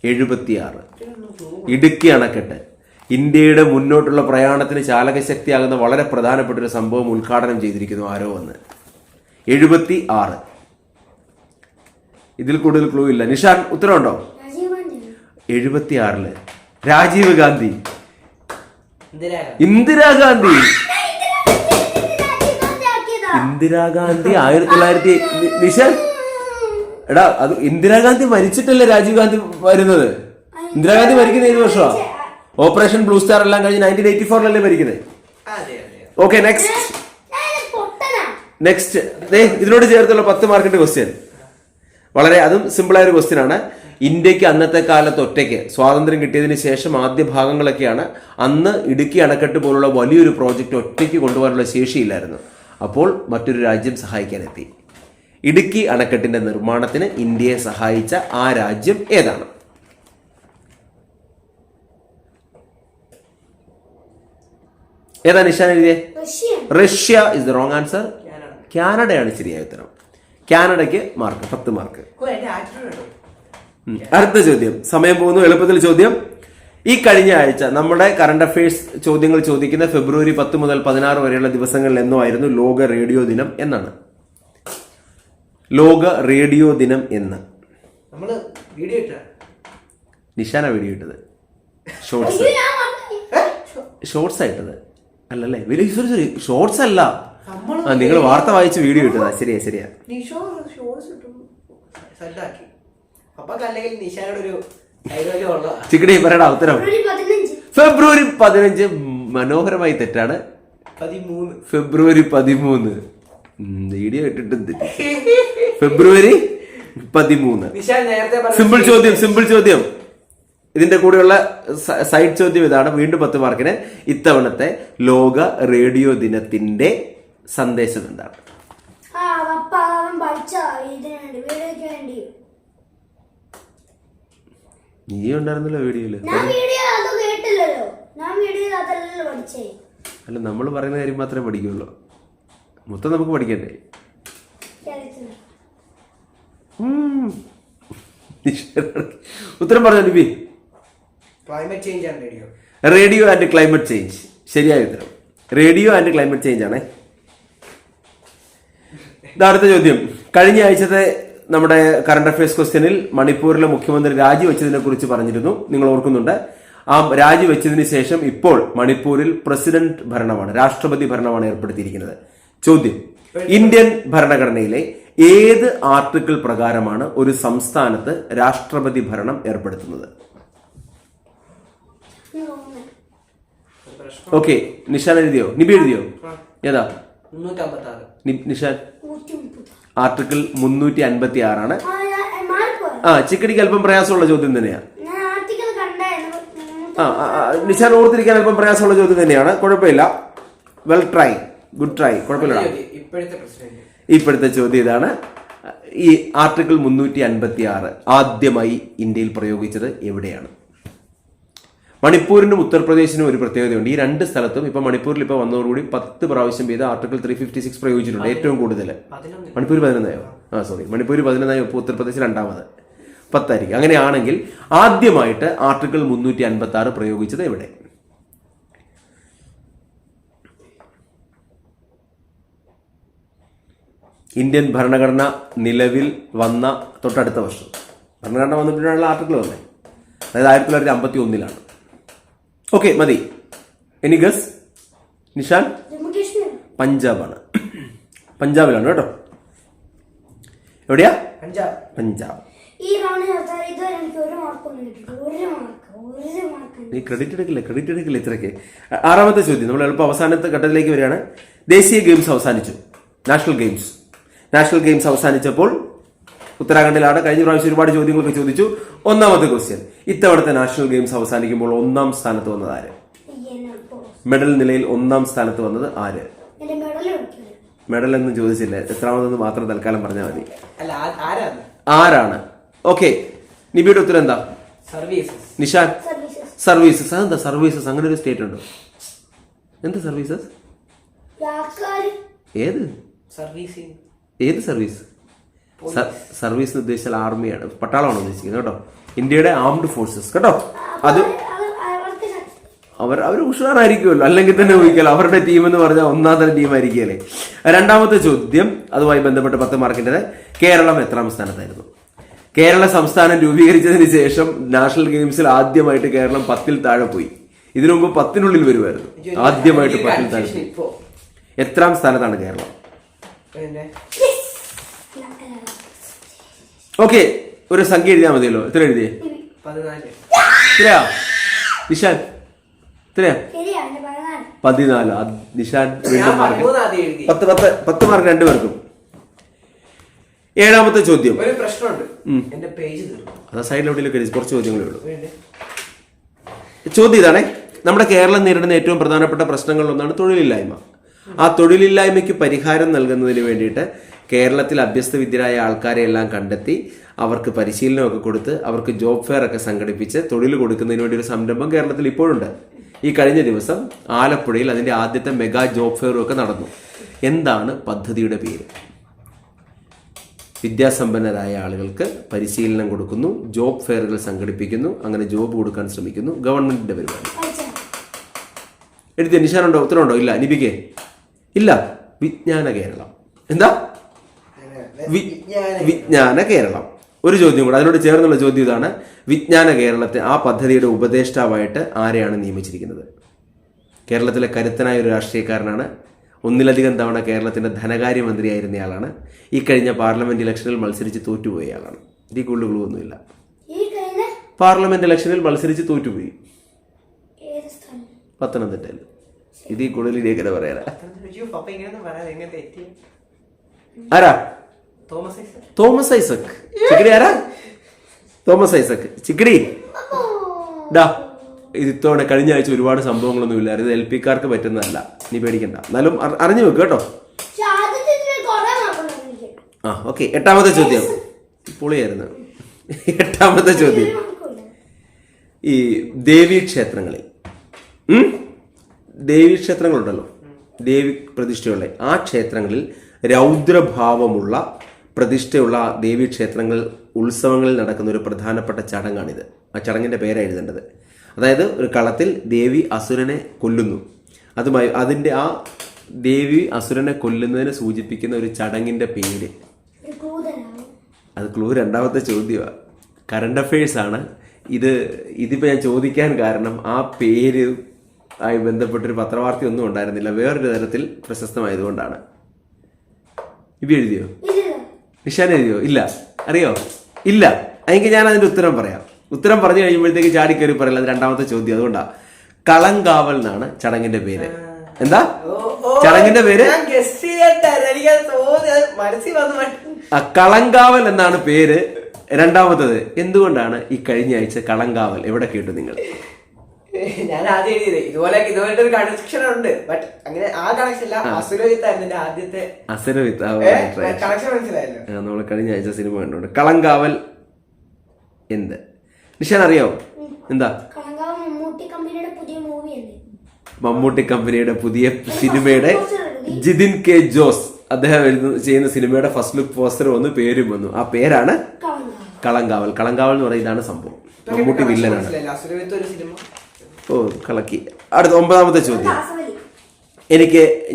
76 ഇടുക്കി അണക്കെട്ട് ഇന്ത്യയുടെ മുന്നോട്ടുള്ള പ്രയാണത്തിന് ചാലകശക്തിയാകുന്ന വളരെ പ്രധാനപ്പെട്ട ഒരു സംഭവം ഉദ്ഘാടനം ചെയ്തിരിക്കുന്നു ആരോ വന്ന്. 76. ഇതിൽ കൂടുതൽ ക്ലൂ ഇല്ല. നിഷാൻ, ഉത്തരവുണ്ടോ? 76 രാജീവ് ഗാന്ധി, ഇന്ദിരാഗാന്ധി. ഇന്ദിരാഗാന്ധി 1900. നിഷാൻ, എടാ, അത് ഇന്ദിരാഗാന്ധി മരിച്ചിട്ടല്ലേ രാജീവ് ഗാന്ധി വരുന്നത്? ഇന്ദിരാഗാന്ധി മരിക്കുന്ന ഏത് വർഷമാണ്? ഓപ്പറേഷൻ ബ്ലൂ സ്റ്റാർ എല്ലാം കഴിഞ്ഞ് 1984 മരിക്കുന്നത്. ഓക്കെ, നെക്സ്റ്റ് ഇതിനോട് ചേർത്തുള്ള 10 മാർക്കിന്റെ ക്വസ്റ്റ്യൻ. വളരെ അതും സിമ്പിളായ ഒരു ക്വസ്റ്റ്യൻ ആണ്. ഇന്ത്യക്ക് അന്നത്തെ കാലത്ത് ഒറ്റയ്ക്ക് സ്വാതന്ത്ര്യം കിട്ടിയതിന് ശേഷം ആദ്യ ഭാഗങ്ങളൊക്കെയാണ്. അന്ന് ഇടുക്കി അണക്കെട്ട് പോലുള്ള വലിയൊരു പ്രോജക്റ്റ് ഒറ്റയ്ക്ക് കൊണ്ടുപോകാനുള്ള ശേഷിയില്ലായിരുന്നു. അപ്പോൾ മറ്റൊരു രാജ്യം സഹായിക്കാനെത്തി. ഇടുക്കി അണക്കെട്ടിന്റെ നിർമ്മാണത്തിന് ഇന്ത്യയെ സഹായിച്ച ആ രാജ്യം ഏതാണ്? ഏതാ നിഷാൻ എഴുതിയേ? Russia is the wrong answer. കാനഡയാണ് ശരിയായ ഉത്തരം. കാനഡയ്ക്ക് 10 മാർക്ക്. അടുത്ത ചോദ്യം, സമയം പോകുന്നു, എളുപ്പത്തിൽ ചോദ്യം. ഈ കഴിഞ്ഞ ആഴ്ച നമ്മുടെ കറണ്ട് അഫയേഴ്സ് ചോദ്യങ്ങൾ ചോദിക്കുന്ന ഫെബ്രുവരി 10 മുതൽ 16 വരെയുള്ള ദിവസങ്ങളിൽ എന്നോ ആയിരുന്നു ലോക റേഡിയോ ദിനം എന്നാണ്. ലോക റേഡിയോ ദിനം എന്ന്? നമ്മള് വീഡിയോ ഇട്ടാ നിഷാന വീഡിയോ ഇട്ടത്, ഷോർട്സ് അയ്യോ, ഞാൻ മറന്നുപോയി. ഷോർട്സ് ആയിട്ടത് അല്ലല്ലേ? സോറി ഷോർട്സ് അല്ല, നിങ്ങൾ വാർത്ത വായിച്ച് വീഡിയോ ഇട്ടതാ. ശരിയാ ശരിയാ. സെറ്റാക്കി. അപ്പൊ അല്ലെങ്കിൽ നിഷാനോട് ഒരു ഡയലോഗ് ഉള്ള ചിക്കടി പറയടാ ഉത്തരം. ഫെബ്രുവരി 15. ഫെബ്രുവരി 15. മനോഹരമായി തെറ്റാണ്. 13. ഫെബ്രുവരി 13. വീഡിയോ ഇട്ടിട്ട് ഫെബ്രുവരി 13. നിഷാൻ നേരത്തെ പറഞ്ഞ സിമ്പിൾ ചോദ്യം. ഇതിന്റെ കൂടെയുള്ള സൈഡ് ചോദ്യം ഇതാണ്. വീണ്ടും 10 മാർക്കിന്. ഇത്തവണത്തെ ലോക റേഡിയോ ദിനത്തിന്റെ സന്ദേശം എന്താണ്? ആ പപ്പ അവൻ പഠിച്ച ഇതിന് വേണ്ടി വീഡിയോക്ക് വേണ്ടി. നീ ഉണ്ടായിരുന്നല്ലോ വീഡിയോയില്. ഞാൻ വീഡിയോ അത് കേട്ടില്ലല്ലോ. ഞാൻ വീഡിയോ അതല്ലല്ലോ പഠിച്ചേ. അല്ല, നമ്മൾ പറയുന്ന കാര്യം മാത്രമേ പഠിക്കുള്ളൂ, മൊത്തം നമുക്ക് പഠിക്കണ്ടേ? ഉത്തരം പറഞ്ഞോ ലിപി. ക്ലൈമറ്റ് ചേഞ്ച് ആണ് radio. Radio and climate change. ശരിയായ ഉത്തരം റേഡിയോ ആൻഡ് ക്ലൈമറ്റ് ചേഞ്ച് ആണ്. അടുത്ത ചോദ്യം. കഴിഞ്ഞ ആഴ്ചത്തെ നമ്മുടെ കറണ്ട് അഫയേഴ്സ് ക്വസ്റ്റ്യനിൽ മണിപ്പൂരിലെ മുഖ്യമന്ത്രി രാജിവെച്ചതിനെ കുറിച്ച് പറഞ്ഞിരുന്നു, നിങ്ങൾ ഓർക്കുന്നുണ്ട്. ആ രാജിവെച്ചതിന് ശേഷം ഇപ്പോൾ മണിപ്പൂരിൽ പ്രസിഡന്റ് ഭരണമാണ്, രാഷ്ട്രപതി ഭരണമാണ് ഏർപ്പെടുത്തിയിരിക്കുന്നത്. ചോദ്യം: ഇന്ത്യൻ ഭരണഘടനയിലെ ഏത് ആർട്ടിക്കിൾ പ്രകാരമാണ് ഒരു സംസ്ഥാനത്ത് രാഷ്ട്രപതി ഭരണം ഏർപ്പെടുത്തുന്നത്? ഓക്കെ, നിഷാൻ എഴുതിയോ? നിബി എഴുതിയോ? ഏതാ? 356. നിഷാൻ ആർട്ടിക്കിൾ 356 ആണ്. ആ, മാറിപ്പോയോ? ചിക്കടിക്ക് അല്പം പ്രയാസമുള്ള ചോദ്യം തന്നെയാണ്. ഞാൻ ആർട്ടിക്കൽ കണ്ടായിരുന്നു. നിഷാൻ ഓർത്തിരിക്കാൻ അല്പം പ്രയാസമുള്ള ചോദ്യം തന്നെയാണ്. കുഴപ്പമില്ല, വെൽ ട്രൈ, ഗുഡ് ട്രൈ, കുഴപ്പമില്ല. ഇപ്പോഴത്തെ ചോദ്യം ഇതാണ്. ഈ ആർട്ടിക്കിൾ 356 ആദ്യമായി ഇന്ത്യയിൽ പ്രയോഗിച്ചത് എവിടെയാണ്? മണിപ്പൂരിനും ഉത്തർപ്രദേശിനും ഒരു പ്രത്യേകതയുണ്ട്. ഈ രണ്ട് സ്ഥലത്തും ഇപ്പൊ മണിപ്പൂരിൽ ഇപ്പൊ വന്നതോടുകൂടി 10 പ്രാവശ്യം ചെയ്ത് ആർട്ടിക്കിൾ 356 പ്രയോഗിച്ചിട്ടുണ്ട്. ഏറ്റവും കൂടുതൽ മണിപ്പൂർ 11ആയോ? സോറി, മണിപ്പൂർ 11ആയോ? ഇപ്പൊ ഉത്തർപ്രദേശ് രണ്ടാമത് 10 ആയിരിക്കും. അങ്ങനെയാണെങ്കിൽ ആദ്യമായിട്ട് ആർട്ടിക്കിൾ 356 പ്രയോഗിച്ചത് എവിടെ? ഇന്ത്യൻ ഭരണഘടന നിലവിൽ വന്ന തൊട്ടടുത്ത വർഷം. ഭരണഘടന വന്നിട്ടാണുള്ള ആർട്ടിക്കിൾ വന്നത്, അതായത് 1951. ഓക്കെ, മതി. Any guess? നിഷാൻ? പഞ്ചാബാണ്. പഞ്ചാബിലാണ് കേട്ടോ. എവിടെയാ? പഞ്ചാബ്. നീ ക്രെഡിറ്റ് എടുക്കില്ല ഇത്രയ്ക്ക്. 6ാമത്തെ ചോദ്യം. നമ്മൾ എളുപ്പം അവസാനത്തെ ഘട്ടത്തിലേക്ക് വരികയാണ്. ദേശീയ ഗെയിംസ് അവസാനിച്ചു. നാഷണൽ ഗെയിംസ് അവസാനിച്ചപ്പോൾ ഉത്തരാഖണ്ഡിലാണ്. കഴിഞ്ഞ പ്രാവശ്യം ഒരുപാട് ചോദ്യങ്ങളൊക്കെ ചോദിച്ചു. 1ാമത്തെ ക്വസ്റ്റ്യൻ. ഇത്തവണത്തെ നാഷണൽ ഗെയിംസ് അവസാനിക്കുമ്പോൾ 1ാം സ്ഥാനത്ത് വന്നത് ആര്? മെഡൽ നിലയിൽ 1ാം സ്ഥാനത്ത് വന്നത് ആര്? മെഡൽ എന്ന് ചോദിച്ചില്ല, എത്രാമതെന്ന് മാത്രം തൽക്കാലം പറഞ്ഞാൽ മതി. ആരാണ്? ഓക്കെ, നിബിയുടെ ഉത്തരം എന്താ? നിഷാൻ? സർവീസസ്. അതെന്താ സർവീസസ്? അങ്ങനെ ഒരു സ്റ്റേറ്റ് ഉണ്ടോ? എന്താ സർവീസസ്? ഏത് സർവീസ്? സർവീസ് ഉദ്ദേശിച്ചാൽ ആർമിയാണ്, പട്ടാളമാണ് ഉദ്ദേശിക്കുന്നത് കേട്ടോ. ഇന്ത്യയുടെ ആംഡ് ഫോഴ്സസ് കേട്ടോ. അത് അവർ ഉഷാറായിരിക്കുമല്ലോ, അല്ലെങ്കിൽ തന്നെ ഊഹിക്കല്ലോ. അവരുടെ ടീം എന്ന് പറഞ്ഞാൽ 1ാം തരം ടീം ആയിരിക്കുകയല്ലേ. 2ാമത്തെ ചോദ്യം അതുമായി ബന്ധപ്പെട്ട് 10 മാർക്കിൻ്റെത്. കേരളം എത്രാം സ്ഥാനത്തായിരുന്നു? കേരള സംസ്ഥാനം രൂപീകരിച്ചതിന് ശേഷം നാഷണൽ ഗെയിംസിൽ ആദ്യമായിട്ട് കേരളം 10ൽ താഴെ പോയി. ഇതിനു മുമ്പ് 10നുള്ളിൽ വരുമായിരുന്നു. ആദ്യമായിട്ട് 10ൽ താഴെ പോയി. എത്രാം സ്ഥാനത്താണ് കേരളം? ഓക്കെ, ഒരു സംഖ്യ എഴുതിയാൽ മതിയല്ലോ. എത്ര എഴുതിയേ? 14. എത്രയാ നിഷാൻ? എത്രയാ? 14. നിഷാൻ വീണ്ടും മാർക്ക്. 10 മാർക്ക് രണ്ടുപേർക്കും. 7ാമത്തെ ചോദ്യം. ഒരു പ്രശ്നമുണ്ട്, എന്റെ പേജ് തീർന്നു. അതാ സൈഡിലോട്ടിലൊക്കെ കുറച്ച് ചോദ്യങ്ങളേ ഉള്ളൂ. ചോദ്യം ഇതാണേ. നമ്മുടെ കേരളം നേരിടുന്ന ഏറ്റവും പ്രധാനപ്പെട്ട പ്രശ്നങ്ങളിലൊന്നാണ് തൊഴിലില്ലായ്മ. ആ തൊഴിലില്ലായ്മയ്ക്ക് പരിഹാരം നൽകുന്നതിന് വേണ്ടിയിട്ട് കേരളത്തിൽ അഭ്യസ്തവിദ്യരായ ആൾക്കാരെ എല്ലാം കണ്ടെത്തി അവർക്ക് പരിശീലനമൊക്കെ കൊടുത്ത് അവർക്ക് ജോബ് ഫെയർ ഒക്കെ സംഘടിപ്പിച്ച് തൊഴിൽ കൊടുക്കുന്നതിന് വേണ്ടി ഒരു സംരംഭം കേരളത്തിൽ ഇപ്പോഴുണ്ട്. ഈ കഴിഞ്ഞ ദിവസം ആലപ്പുഴയിൽ അതിന്റെ ആദ്യത്തെ മെഗാ ജോബ് ഫെയറും ഒക്കെ നടന്നു. എന്താണ് പദ്ധതിയുടെ പേര്? വിദ്യാസമ്പന്നരായ ആളുകൾക്ക് പരിശീലനം കൊടുക്കുന്നു, ജോബ് ഫെയറുകൾ സംഘടിപ്പിക്കുന്നു, അങ്ങനെ ജോബ് കൊടുക്കാൻ ശ്രമിക്കുന്നു. ഗവൺമെന്റിന്റെ പരിപാടി. എഴുതിയ നിഷാനുണ്ടോ? ഉത്തരവുണ്ടോ? ഇല്ല. നിബിക്ക്? ഇല്ല. വിജ്ഞാന കേരളം. എന്താ? വിജ്ഞാന കേരളം. ഒരു ചോദ്യം കൂടെ അതിനോട് ചേർന്നുള്ള ചോദ്യം ഇതാണ്. വിജ്ഞാന കേരളത്തെ ആ പദ്ധതിയുടെ ഉപദേഷ്ടാവായിട്ട് ആരെയാണ് നിയമിച്ചിരിക്കുന്നത്? കേരളത്തിലെ കരുത്തനായ ഒരു രാഷ്ട്രീയക്കാരനാണ്. ഒന്നിലധികം തവണ കേരളത്തിന്റെ ധനകാര്യമന്ത്രിയായിരുന്നയാളാണ്. ഈ കഴിഞ്ഞ പാർലമെന്റ് ഇലക്ഷനിൽ മത്സരിച്ച് തോറ്റുപോയയാളാണ്. ഇതിൽ കൂടുതൽ ഒന്നുമില്ല. പാർലമെന്റ് ഇലക്ഷനിൽ മത്സരിച്ച് തോറ്റുപോയി. പത്തനംതിട്ടയിൽ. ഇതിൽ കൂടുതൽ ഇതേക്കര പറയാനാ. ആരാ? തോമസ് ഐസക്. ചിക്കടി ആരാ? തോമസ് ഐസക്. ചിക്കടി ഡാ, ഇത് ഇത്തവണ കഴിഞ്ഞ ആഴ്ച ഒരുപാട് സംഭവങ്ങളൊന്നും ഇല്ലായിരുന്നു. ഇത് LP-ക്കാർക്ക് പറ്റുന്നതല്ല, നീ പേടിക്കണ്ട. എന്നാലും അറിഞ്ഞു വെക്ക് കേട്ടോ. ആ ഓക്കെ. 8ാമത്തെ ചോദ്യം. പൊളിയായിരുന്നു. 8ാമത്തെ ചോദ്യം. ഈ ദേവീക്ഷേത്രങ്ങളിൽ ദേവീക്ഷേത്രങ്ങളുണ്ടല്ലോ, ദേവി പ്രതിഷ്ഠയുള്ള ആ ക്ഷേത്രങ്ങളിൽ രൗദ്രഭാവമുള്ള പ്രതിഷ്ഠയുള്ള ദേവീക്ഷേത്രങ്ങൾ ഉത്സവങ്ങളിൽ നടക്കുന്ന ഒരു പ്രധാനപ്പെട്ട ചടങ്ങാണിത്. ആ ചടങ്ങിൻ്റെ പേരാണ് എഴുതേണ്ടത്. അതായത് ഒരു കളത്തിൽ ദേവി അസുരനെ കൊല്ലുന്നു. അതുമായി അതിൻ്റെ ആ ദേവി അസുരനെ കൊല്ലുന്നതിനെ സൂചിപ്പിക്കുന്ന ഒരു ചടങ്ങിൻ്റെ പേര്. അത് ക്ലൂ 2ാമത്തെ ചോദ്യമാണ്. കറണ്ട് അഫയേഴ്സ് ആണ് ഇതിപ്പോൾ ഞാൻ ചോദിക്കാൻ കാരണം ആ പേര് ആയി ബന്ധപ്പെട്ടൊരു പത്രവാർത്തയൊന്നും ഉണ്ടായിരുന്നില്ല, വേറൊരു തരത്തിൽ പ്രശസ്തമായതുകൊണ്ടാണ്. ഇവ എഴുതിയോ? നിഷാൻ എഴുതിയോ? ഇല്ല. അറിയോ? ഇല്ല. എനിക്ക് ഞാൻ അതിന്റെ ഉത്തരം പറയാം. ഉത്തരം പറഞ്ഞു കഴിയുമ്പോഴത്തേക്ക് ചാടിക്കയറി പറയില്ല. അത് 2ാമത്തെ ചോദ്യം. അതുകൊണ്ടാ. കളങ്കാവൽ എന്നാണ് ചടങ്ങിന്റെ പേര്. എന്താ ചടങ്ങിന്റെ പേര്? കളങ്കാവൽ എന്നാണ് പേര്. 2ാമത്തത് എന്തുകൊണ്ടാണ് ഈ കഴിഞ്ഞ ആഴ്ച കളങ്കാവൽ എവിടെ കേട്ടു നിങ്ങൾ? ഞാൻ ആദ്യം എഴുതിയത് ഇതുപോലത്തെ ഒരു കണക്ഷൻ ഉണ്ട്. ബട്ട് അങ്ങനെ ആ കണക്ഷൻ അല്ല. അസുരവിത്തായിരുന്നു ആദ്യത്തെ. അസുരവിത്ത് കണക്ഷൻ മനസ്സിലായല്ലോ. നമ്മൾ കഴിഞ്ഞ ആഴ്ച സിനിമ കണ്ടുണ്ട്. കളങ്കാവൽ എന്ത്? നിഷാൻ അറിയാവോ? എന്താ? മമ്മൂട്ടി കമ്പനിയുടെ പുതിയ സിനിമയുടെ ജിതിൻ കെ ജോസ് അദ്ദേഹം ചെയ്യുന്ന സിനിമയുടെ ഫസ്റ്റ് ലുക്ക് പോസ്റ്റർ വന്നു, പേരും വന്നു. ആ പേരാണ് കളങ്കാവൽ. കളങ്കാവൽ എന്ന് പറയുന്നത് ഇതാണ് സംഭവം. മമ്മൂട്ടി വില്ലനാണ്. ഓ കളക്കി. അടുത്ത 9ാമത്തെ ചോദ്യം.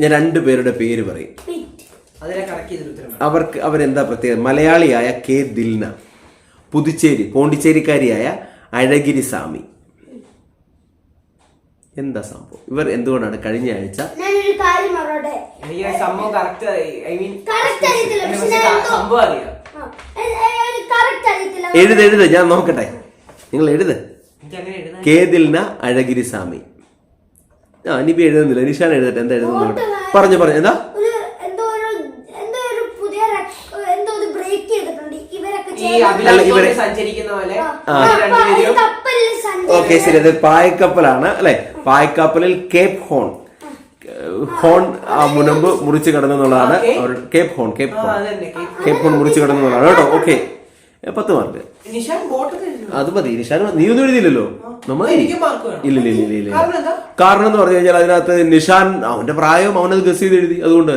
ഞാൻ 2 പേരുടെ പേര് പറയും. അവരെന്താ പ്രത്യേകത? മലയാളിയായ കെ ദിൽന, പോണ്ടിച്ചേരിക്കാരിയായ അഴഗിരി സ്വാമി. എന്താ സംഭവം? ഇവർ എന്തുകൊണ്ടാണ് കഴിഞ്ഞ ആഴ്ച എഴുത് ഞാൻ നോക്കട്ടെ. നിങ്ങൾ എഴുത്. കേദിൽന അഴഗിരി സ്വാമി. ഇനിയിപ്പോ എഴുതുന്നില്ല. നിഷാൻ എഴുതട്ടെ. എന്താ എഴുതുന്നത്? പറഞ്ഞു എന്താ? ഓക്കെ ശരി. അത് പായക്കപ്പലാണ് അല്ലെ? പായക്കപ്പലിൽ കേപ്പ് ഹോൺ മുനമ്പ് മുറിച്ച് കിടന്നു എന്നുള്ളതാണ്. കേപ്പ് ഹോൺ മുറിച്ച് കിടന്നു എന്നുള്ളതാണ് കേട്ടോ. Okay 10 mark. അത് മതി. നിഷാൻ നീ ഒന്നും എഴുതിയില്ലല്ലോ. ഇല്ല. കാരണം എന്ന് പറഞ്ഞു കഴിഞ്ഞാൽ അതിനകത്ത് നിഷാൻ അവന്റെ പ്രായം അവനത് ഗസ് ചെയ്ത് എഴുതി. അതുകൊണ്ട്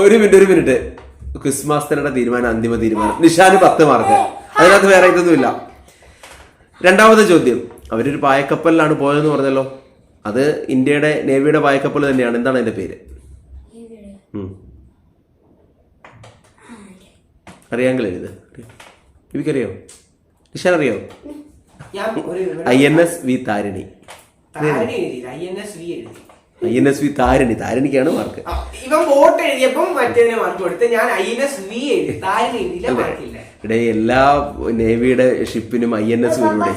ഒരു മിനിറ്റ്. ക്വിസ് മാസ്റ്ററുടെ തീരുമാനം അന്തിമ തീരുമാനം. നിഷാന് 10 മാർക്ക്. അതിനകത്ത് വേറെ ഇതൊന്നുമില്ല. 2ാമത്തെ ചോദ്യം. അവരൊരു പായക്കപ്പലിലാണ് പോയതെന്ന് പറഞ്ഞല്ലോ. അത് ഇന്ത്യയുടെ നേവിയുടെ പായക്കപ്പൽ തന്നെയാണ്. എന്താണ് അതിന്റെ പേര്? അറിയാമെങ്കിൽ എഴുത്. എനിക്കറിയോ? നിഷാൻ അറിയോ? INS V Tarini. INS V Tarini. താരിണിക്കാണ് മാർക്ക്. ഇവൻ വോട്ട് എഴുതിയപ്പം മറ്റേതിന് മാർക്ക് കൊടുത്ത് ഞാൻ INS V എഴുതി. ഇവിടെ എല്ലാ നേവിയുടെ ഷിപ്പിനും INS വരൂടെ?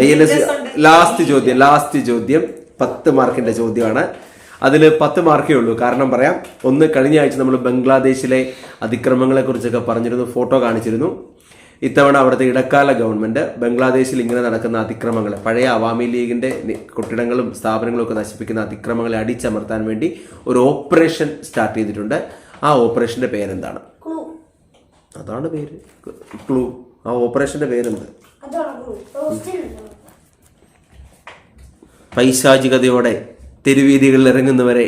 INS. ലാസ്റ്റ് ചോദ്യം 10 മാർക്കിന്റെ ചോദ്യമാണ്. അതിൽ 10 മാർക്കേ ഉള്ളൂ. കാരണം പറയാം. ഒന്ന്, കഴിഞ്ഞ ആഴ്ച നമ്മൾ ബംഗ്ലാദേശിലെ അതിക്രമങ്ങളെ കുറിച്ചൊക്കെ പറഞ്ഞിരുന്നു, ഫോട്ടോ കാണിച്ചിരുന്നു. ഇത്തവണ അവിടുത്തെ ഇടക്കാല ഗവൺമെന്റ് ബംഗ്ലാദേശിൽ ഇങ്ങനെ നടക്കുന്ന അതിക്രമങ്ങൾ, പഴയ അവാമി ലീഗിന്റെ കെട്ടിടങ്ങളും സ്ഥാപനങ്ങളും ഒക്കെ നശിപ്പിക്കുന്ന അതിക്രമങ്ങളെ അടിച്ചമർത്താൻ വേണ്ടി ഒരു ഓപ്പറേഷൻ സ്റ്റാർട്ട് ചെയ്തിട്ടുണ്ട്. ആ ഓപ്പറേഷന്റെ പേരെന്താണ്? അതാണ് പേര്. ക്ലൂ. ആ ഓപ്പറേഷന്റെ പേരെന്ത്? പൈശാചികതയോടെ തെരുവീതികളിൽ ഇറങ്ങുന്നവരെ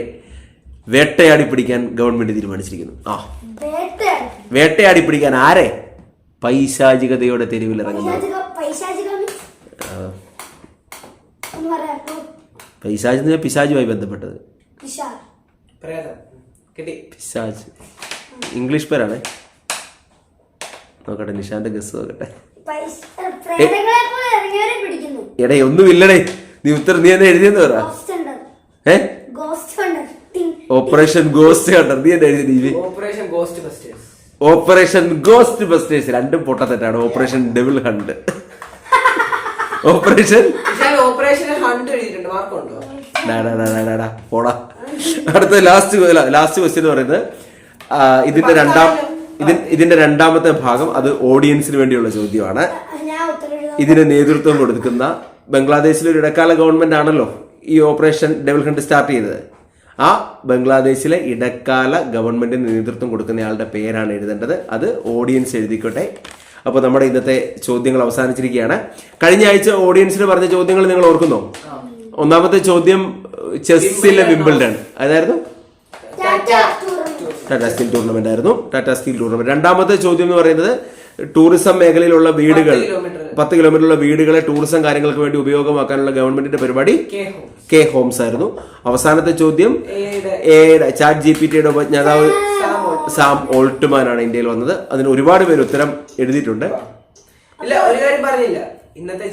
വേട്ടയാടി പിടിക്കാൻ ഗവൺമെന്റ് തീരുമാനിച്ചിരിക്കുന്നു. വേട്ടയാടി പിടിക്കാൻ ആരെ? പൈശാചികതയോടെ തെരുവിൽ ഇറങ്ങുന്നത്. പൈശാചി പിശാചുമായി ബന്ധപ്പെട്ടത്. പ്രേതം കിട്ടി. പിശാച് ഇംഗ്ലീഷ് പേരാണ്. നോക്കട്ടെ, നിഷാന്റെ ഗസ് നോക്കട്ടെ. എടേ ഒന്നുമില്ലടേ, നീ ഉത്തരം നീ എന്നെ എഴുതിയെന്ന് പറ. ഓപ്പറേഷൻ ഗോസ്റ്റ് ഹണ്ടർ നീ എന്നെ എഴുതി. Operation ghost busters. Operation ghost busters രണ്ടും പൊട്ടത്തെറ്റാണ്. Operation devil hunt. Operation hunt എഴുതിയിട്ടുണ്ട്. മാർക്കുണ്ടോ? പോടാ. അടുത്ത ലാസ്റ്റ് ക്വസ്റ്റ്യൻ എന്ന് പറയുന്നത് ഇതിന്റെ രണ്ടാമത്തെ ഭാഗം. അത് ഓഡിയൻസിന് വേണ്ടിയുള്ള ചോദ്യമാണ്. ഇതിന് നേതൃത്വം കൊടുക്കുന്ന ബംഗ്ലാദേശിലെ ഒരു ഇടക്കാല ഗവൺമെന്റ് ആണല്ലോ ഈ ഓപ്പറേഷൻ ഡെവിൾ ഹണ്ട് സ്റ്റാർട്ട് ചെയ്തത്. ആ ബംഗ്ലാദേശിലെ ഇടക്കാല ഗവൺമെന്റിന് നേതൃത്വം കൊടുക്കുന്നയാളുടെ പേരാണ് എഴുതേണ്ടത്. അത് ഓഡിയൻസ് എഴുതിക്കോട്ടെ. അപ്പോൾ നമ്മുടെ ഇന്നത്തെ ചോദ്യങ്ങൾ അവസാനിച്ചിരിക്കുകയാണ്. കഴിഞ്ഞ ആഴ്ച ഓഡിയൻസിന് പറഞ്ഞ ചോദ്യങ്ങൾ നിങ്ങൾ ഓർക്കുന്നോ? ഒന്നാമത്തെ ചോദ്യം ചെസ്സിലെ വിംബിൾഡൺ അതായിരുന്നു, ടാറ്റ സ്റ്റീൽ ടൂർണമെന്റ് ആയിരുന്നു. Tata steel tournament. രണ്ടാമത്തെ ചോദ്യം എന്ന് പറയുന്നത് ടൂറിസം മേഖലയിലുള്ള വീടുകൾ, 10 കിലോമീറ്ററുള്ള വീടുകളെ ടൂറിസം കാര്യങ്ങൾക്ക് വേണ്ടി ഉപയോഗമാക്കാനുള്ള ഗവൺമെന്റിന്റെ പരിപാടി കെ ഹോംസ് ആയിരുന്നു. അവസാനത്തെ ചോദ്യം ചാറ്റ് GPT-യുടെ ഉപജ്ഞാതാവ് സാം ഓൾട്ട്മാൻ ആണ് ഇന്ത്യയിൽ വന്നത്. അതിന് ഒരുപാട് പേര് ഉത്തരം എഴുതിയിട്ടുണ്ട്. ഇന്നത്തെ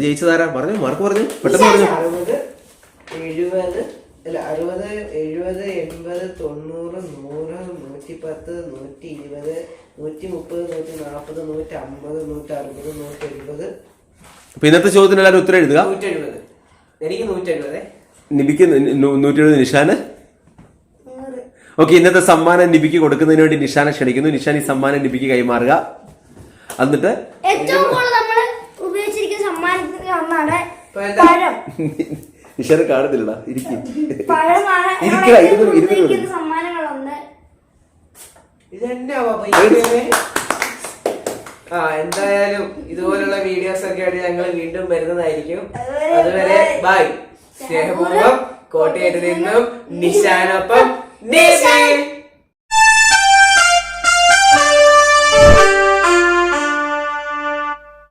ജയിച്ചതാരാ പറഞ്ഞു? മാർക്ക് പറഞ്ഞു, പെട്ടെന്ന് പറഞ്ഞു. 60, 70, 80, 90, 100, 110, 120, 130, 140, 150, 160, 170. അപ്പൊ ഇന്നത്തെ ചോദ്യത്തിന് എല്ലാവരും ഉത്തരം എഴുതുക. 170. എനിക്ക് 170. നിബിക്ക് 170. നിഷാന്? ഓക്കെ, ഇന്നത്തെ സമ്മാനം നിബിക്ക് കൊടുക്കുന്നതിന് വേണ്ടി നിഷാനെ ക്ഷണിക്കുന്നു. നിഷാൻ ഈ സമ്മാനം നിബിക്ക് കൈമാറുക. എന്നിട്ട് ഏറ്റവും കൂടുതൽ നമ്മൾ ഉപയോഗിച്ചിരിക്കുന്ന സമ്മാനത്തിന് ഒന്നാണ് പഴം. നിഷാനെ കാണുന്നില്ലടാ, ഇരിക്കും. സമ്മാനങ്ങളൊന്ന് എന്തായാലും ഇതുപോലുള്ള വീഡിയോസ് ഒക്കെ ആയിട്ട് ഞങ്ങൾ വീണ്ടും വരുന്നതായിരിക്കും. അതുവരെ ബൈ. സ്നേഹപൂർവ്വം കോട്ടയത്ത് നിന്നും നിഷാനൊപ്പം.